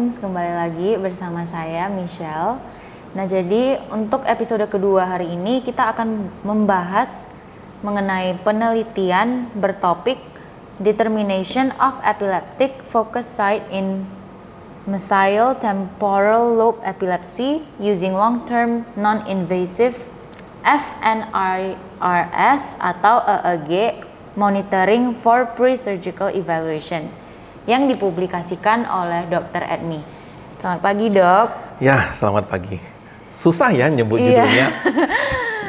Minds, kembali lagi bersama saya Michelle. Nah, jadi untuk episode kedua hari ini kita akan membahas mengenai penelitian bertopik Determination of Epileptic Focus Site in Mesial Temporal Lobe Epilepsy using Long-Term Non-Invasive FNIRS atau EEG Monitoring for Pre-Surgical Evaluation yang dipublikasikan oleh Dr. Edmi. Selamat pagi, Dok. Ya, selamat pagi. Susah ya nyebut judulnya.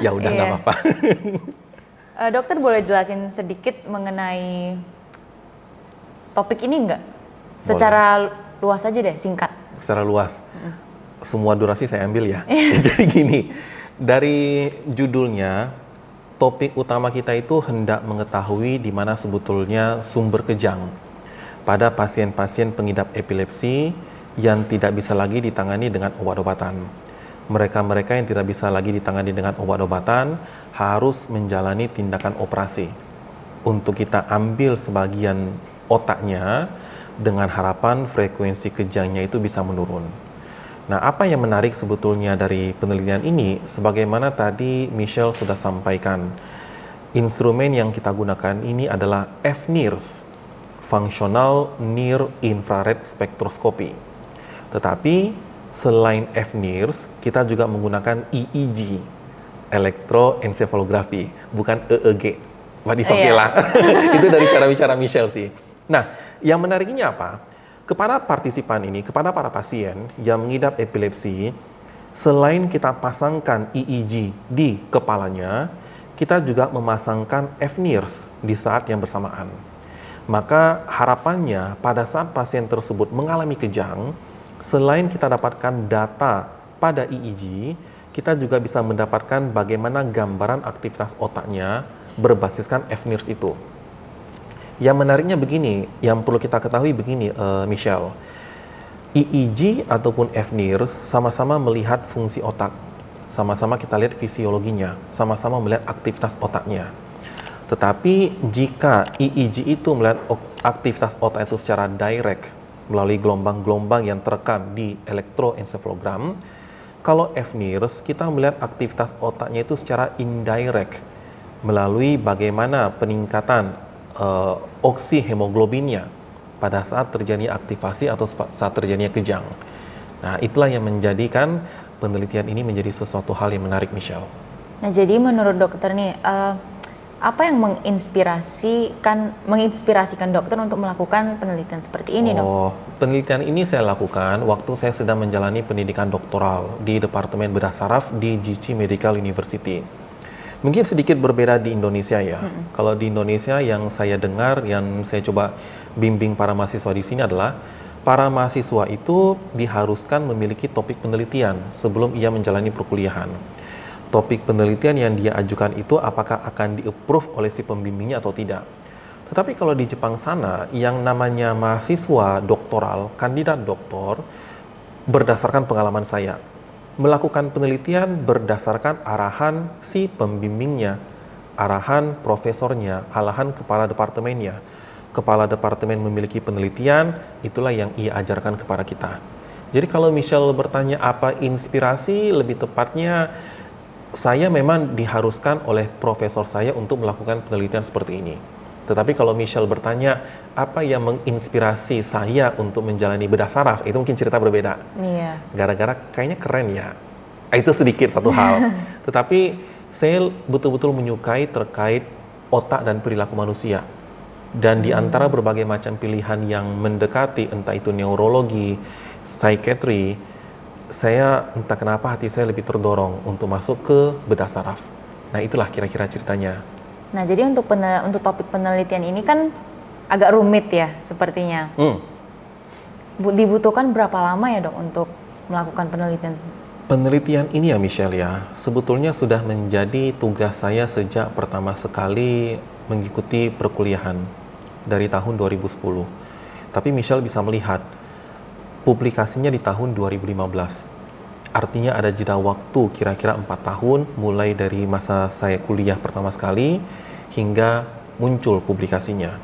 Ya udah nggak apa-apa. Dokter boleh jelasin sedikit mengenai topik ini nggak? Secara luas aja deh, singkat. Secara luas. Semua durasi saya ambil ya. Jadi gini, dari judulnya, topik utama kita itu hendak mengetahui di mana sebetulnya sumber kejang pada pasien-pasien pengidap epilepsi yang tidak bisa lagi ditangani dengan obat-obatan. Mereka-mereka yang tidak bisa lagi ditangani dengan obat-obatan harus menjalani tindakan operasi untuk kita ambil sebagian otaknya dengan harapan frekuensi kejangnya itu bisa menurun. Nah, apa yang menarik sebetulnya dari penelitian ini, sebagaimana tadi Michelle sudah sampaikan, instrumen yang kita gunakan ini adalah FNIRS, Functional Near Infrared Spectroscopy. Tetapi selain FNIRS, kita juga menggunakan EEG, Electroencephalography, bukan EEG. But it's okay lah. Itu dari cara bicara Michelle sih. Nah, yang menariknya apa? Kepada partisipan ini, kepada para pasien yang mengidap epilepsi, selain kita pasangkan EEG di kepalanya, kita juga memasangkan FNIRS di saat yang bersamaan. Maka harapannya pada saat pasien tersebut mengalami kejang, selain kita dapatkan data pada EEG, kita juga bisa mendapatkan bagaimana gambaran aktivitas otaknya berbasiskan FNIRS itu. Yang menariknya begini, yang perlu kita ketahui begini, Michelle. EEG ataupun FNIRS sama-sama melihat fungsi otak. Sama-sama kita lihat fisiologinya, sama-sama melihat aktivitas otaknya. Tetapi jika EEG itu melihat aktivitas otak itu secara direct, melalui gelombang-gelombang yang terekam di elektroencephalogram, kalau FNIRS kita melihat aktivitas otaknya itu secara indirect, melalui bagaimana peningkatan oksihemoglobinnya pada saat terjadi aktivasi atau saat terjadinya kejang. Nah, itulah yang menjadikan penelitian ini menjadi sesuatu hal yang menarik, Michelle. Nah, jadi menurut dokter nih, apa yang menginspirasikan dokter untuk melakukan penelitian seperti ini, Dok? Penelitian ini saya lakukan waktu saya sedang menjalani pendidikan doktoral di Departemen Bedah Saraf di GC Medical University. Mungkin sedikit berbeda di Indonesia ya. Kalau di Indonesia yang saya dengar, yang saya coba bimbing para mahasiswa di sini adalah para mahasiswa itu diharuskan memiliki topik penelitian sebelum ia menjalani perkuliahan. Topik penelitian yang dia ajukan itu apakah akan di-approve oleh si pembimbingnya atau tidak. Tetapi kalau di Jepang sana, yang namanya mahasiswa doktoral, kandidat doktor, berdasarkan pengalaman saya, melakukan penelitian berdasarkan arahan si pembimbingnya, arahan profesornya, arahan kepala departemennya. Kepala departemen memiliki penelitian, itulah yang ia ajarkan kepada kita. Jadi kalau Michelle bertanya apa inspirasi, lebih tepatnya saya memang diharuskan oleh profesor saya untuk melakukan penelitian seperti ini. Tetapi kalau Michelle bertanya apa yang menginspirasi saya untuk menjalani bedah saraf, itu mungkin cerita berbeda. Iya. Gara-gara kayaknya keren ya. Itu sedikit satu hal. Tetapi saya betul-betul menyukai terkait otak dan perilaku manusia. Dan di antara berbagai macam pilihan yang mendekati, entah itu neurologi, psikiatri, saya entah kenapa hati saya lebih terdorong untuk masuk ke bedah saraf. Nah, itulah kira-kira ceritanya. Nah, jadi untuk topik penelitian ini kan agak rumit ya sepertinya. Dibutuhkan berapa lama ya, Dok, untuk melakukan penelitian? Penelitian ini ya, Michelle ya, sebetulnya sudah menjadi tugas saya sejak pertama sekali mengikuti perkuliahan dari tahun 2010. Tapi Michelle bisa melihat publikasinya di tahun 2015. Artinya ada jeda waktu kira-kira 4 tahun mulai dari masa saya kuliah pertama sekali hingga muncul publikasinya.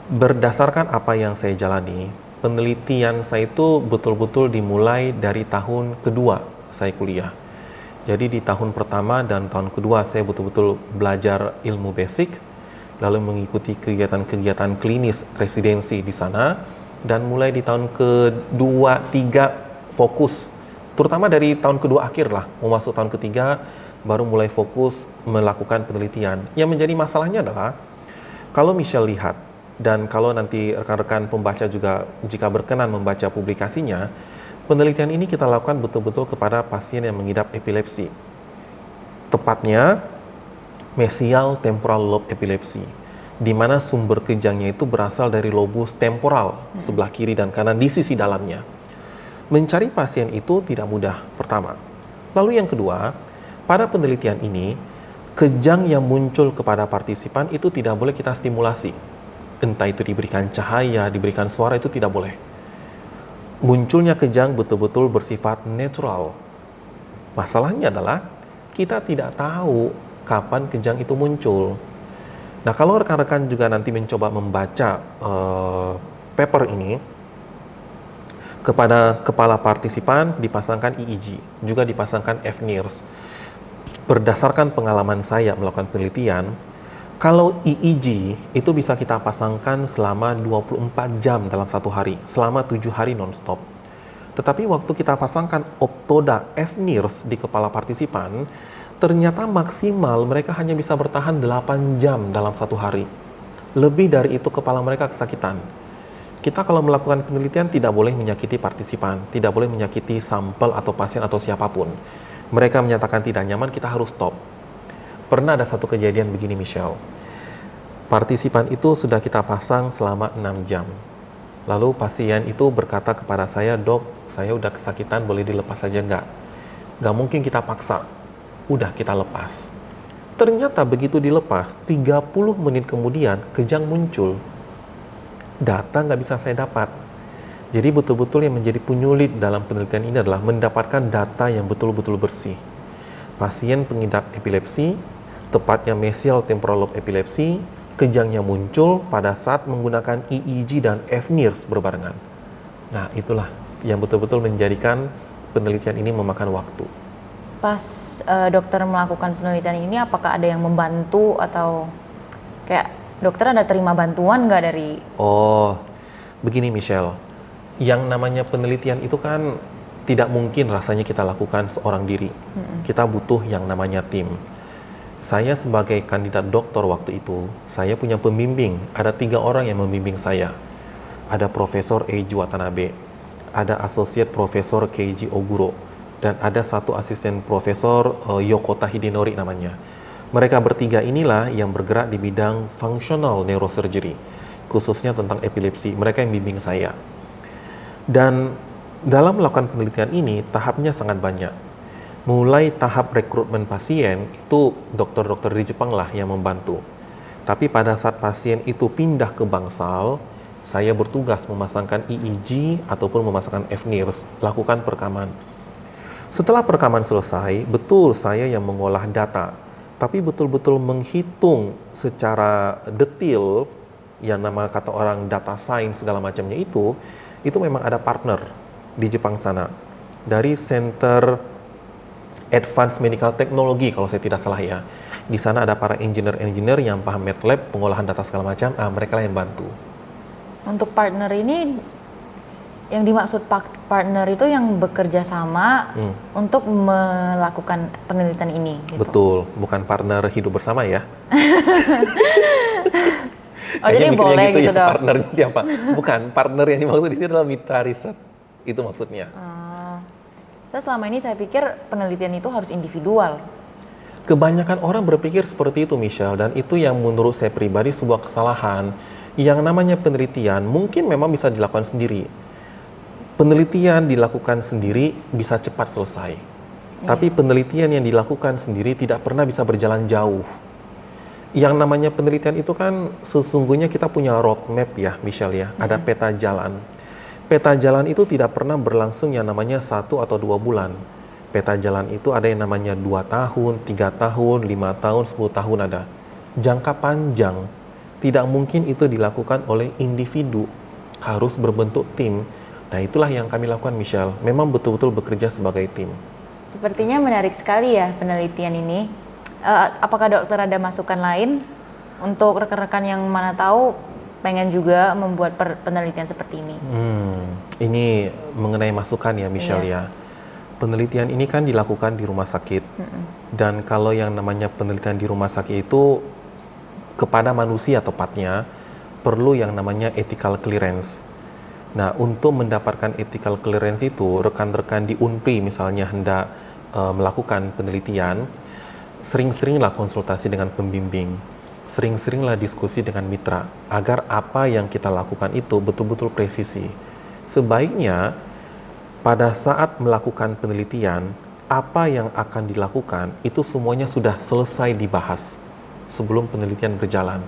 Berdasarkan apa yang saya jalani, penelitian saya itu betul-betul dimulai dari tahun kedua saya kuliah. Jadi di tahun pertama dan tahun kedua saya betul-betul belajar ilmu basic, lalu mengikuti kegiatan-kegiatan klinis residensi di sana, dan mulai di tahun kedua, tiga fokus, terutama dari tahun kedua akhir lah, mau masuk tahun ketiga, baru mulai fokus melakukan penelitian. Yang menjadi masalahnya adalah, kalau Michelle lihat, dan kalau nanti rekan-rekan pembaca juga jika berkenan membaca publikasinya, penelitian ini kita lakukan betul-betul kepada pasien yang mengidap epilepsi. Tepatnya, mesial temporal lobe epilepsi, di mana sumber kejangnya itu berasal dari lobus temporal sebelah kiri dan kanan di sisi dalamnya. Mencari pasien itu tidak mudah, pertama. Lalu yang kedua, pada penelitian ini, kejang yang muncul kepada partisipan itu tidak boleh kita stimulasi. Entah itu diberikan cahaya, diberikan suara, itu tidak boleh. Munculnya kejang betul-betul bersifat natural. Masalahnya adalah, kita tidak tahu kapan kejang itu muncul. Nah, kalau rekan-rekan juga nanti mencoba membaca paper ini, kepada kepala partisipan dipasangkan EEG, juga dipasangkan fNIRS. Berdasarkan pengalaman saya melakukan penelitian, kalau EEG itu bisa kita pasangkan selama 24 jam dalam satu hari, selama 7 hari non-stop. Tetapi waktu kita pasangkan Optoda fNIRS di kepala partisipan, ternyata maksimal mereka hanya bisa bertahan 8 jam dalam satu hari. Lebih dari itu kepala mereka kesakitan. Kita kalau melakukan penelitian tidak boleh menyakiti partisipan, tidak boleh menyakiti sampel atau pasien atau siapapun. Mereka menyatakan tidak nyaman, kita harus stop. Pernah ada satu kejadian begini, Michelle. Partisipan itu sudah kita pasang selama 6 jam. Lalu pasien itu berkata kepada saya, "Dok, saya udah kesakitan, boleh dilepas saja nggak?" Nggak mungkin kita paksa. Udah kita lepas. Ternyata begitu dilepas, 30 menit kemudian kejang muncul. Data nggak bisa saya dapat. Jadi betul-betul yang menjadi penyulit dalam penelitian ini adalah mendapatkan data yang betul-betul bersih. Pasien pengidap epilepsi, tepatnya mesial temporal lobe epilepsi, kejangnya muncul pada saat menggunakan EEG dan fNIRS berbarengan. Nah, itulah yang betul-betul menjadikan penelitian ini memakan waktu. Pas dokter melakukan penelitian ini, apakah ada yang membantu atau kayak dokter ada terima bantuan nggak dari? Oh, begini Michelle, yang namanya penelitian itu kan tidak mungkin rasanya kita lakukan seorang diri. Kita butuh yang namanya tim. Saya sebagai kandidat doktor waktu itu, saya punya pembimbing. Ada 3 orang yang membimbing saya. Ada Profesor Eiji Watanabe, ada Associate Profesor Keiji Oguro, dan ada satu asisten profesor Yokota Hidenori namanya. Mereka bertiga inilah yang bergerak di bidang functional neurosurgery, khususnya tentang epilepsi. Mereka yang bimbing saya. Dan dalam melakukan penelitian ini, tahapnya sangat banyak. Mulai tahap rekrutmen pasien, itu dokter-dokter di Jepang lah yang membantu. Tapi pada saat pasien itu pindah ke Bangsal, saya bertugas memasangkan EEG ataupun memasangkan fNIRS, lakukan perekaman. Setelah perekaman selesai, betul saya yang mengolah data, tapi betul-betul menghitung secara detail, yang nama kata orang data science segala macamnya itu memang ada partner di Jepang sana, dari Center Advanced Medical Technology kalau saya tidak salah ya. Di sana ada para engineer-engineer yang paham MATLAB, pengolahan data segala macam, mereka lah yang bantu. Untuk partner ini, yang dimaksud partner itu yang bekerja sama untuk melakukan penelitian ini. Gitu. Betul, bukan partner hidup bersama ya. Oh, jadi boleh gitu ya, dong. partnernya siapa? Bukan, partner yang dimaksud di sini adalah mitra riset. Itu maksudnya. So selama ini saya pikir penelitian itu harus individual. Kebanyakan orang berpikir seperti itu, Michelle, dan itu yang menurut saya pribadi sebuah kesalahan. Yang namanya penelitian mungkin memang bisa dilakukan sendiri. Penelitian dilakukan sendiri bisa cepat selesai. Tapi penelitian yang dilakukan sendiri tidak pernah bisa berjalan jauh. Yang namanya penelitian itu kan sesungguhnya kita punya roadmap ya, Michelle ya. Ada peta jalan. Peta jalan itu tidak pernah berlangsung yang namanya 1 atau 2 bulan. Peta jalan itu ada yang namanya 2 tahun, 3 tahun, 5 tahun, 10 tahun ada. Jangka panjang. Tidak mungkin itu dilakukan oleh individu. harus berbentuk tim. Nah, itulah yang kami lakukan, Michelle. Memang betul-betul bekerja sebagai tim. Sepertinya menarik sekali ya penelitian ini. Apakah dokter ada masukan lain untuk rekan-rekan yang mana tahu pengen juga membuat penelitian seperti ini? Ini mengenai masukan ya, Michelle ya. Penelitian ini kan dilakukan di rumah sakit. Dan kalau yang namanya penelitian di rumah sakit itu kepada manusia tepatnya perlu yang namanya ethical clearance. Nah, untuk mendapatkan ethical clearance itu, rekan-rekan di UNPRI misalnya hendak melakukan penelitian, sering-seringlah konsultasi dengan pembimbing, sering-seringlah diskusi dengan mitra, agar apa yang kita lakukan itu betul-betul presisi. Sebaiknya, pada saat melakukan penelitian, apa yang akan dilakukan itu semuanya sudah selesai dibahas sebelum penelitian berjalan.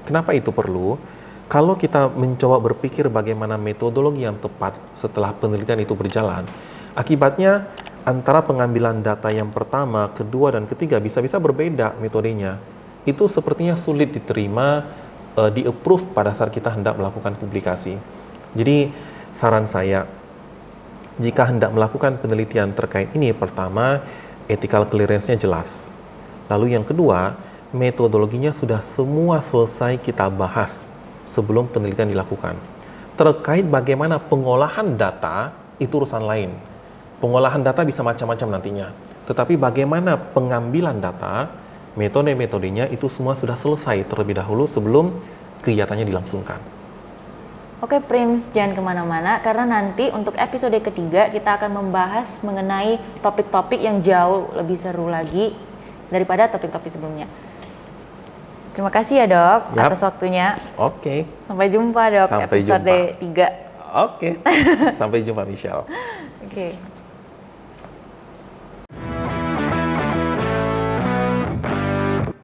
Kenapa itu perlu? Kalau kita mencoba berpikir bagaimana metodologi yang tepat setelah penelitian itu berjalan, akibatnya antara pengambilan data yang pertama, kedua, dan ketiga bisa-bisa berbeda metodenya. Itu sepertinya sulit diterima, di-approve pada saat kita hendak melakukan publikasi. Jadi, saran saya, jika hendak melakukan penelitian terkait ini, pertama, ethical clearance-nya jelas. Lalu yang kedua, metodologinya sudah semua selesai kita bahas sebelum penelitian dilakukan. Terkait bagaimana pengolahan data, itu urusan lain. Pengolahan data bisa macam-macam nantinya. Tetapi bagaimana pengambilan data, metode-metodenya itu semua sudah selesai terlebih dahulu sebelum kegiatannya dilangsungkan. Oke Prince, jangan kemana-mana karena nanti untuk episode ketiga kita akan membahas mengenai topik-topik yang jauh lebih seru lagi daripada topik-topik sebelumnya. Terima kasih ya dok atas waktunya. Oke. Sampai jumpa dok Sampai episode jumpa. 3. Oke. Sampai jumpa Michelle. Oke.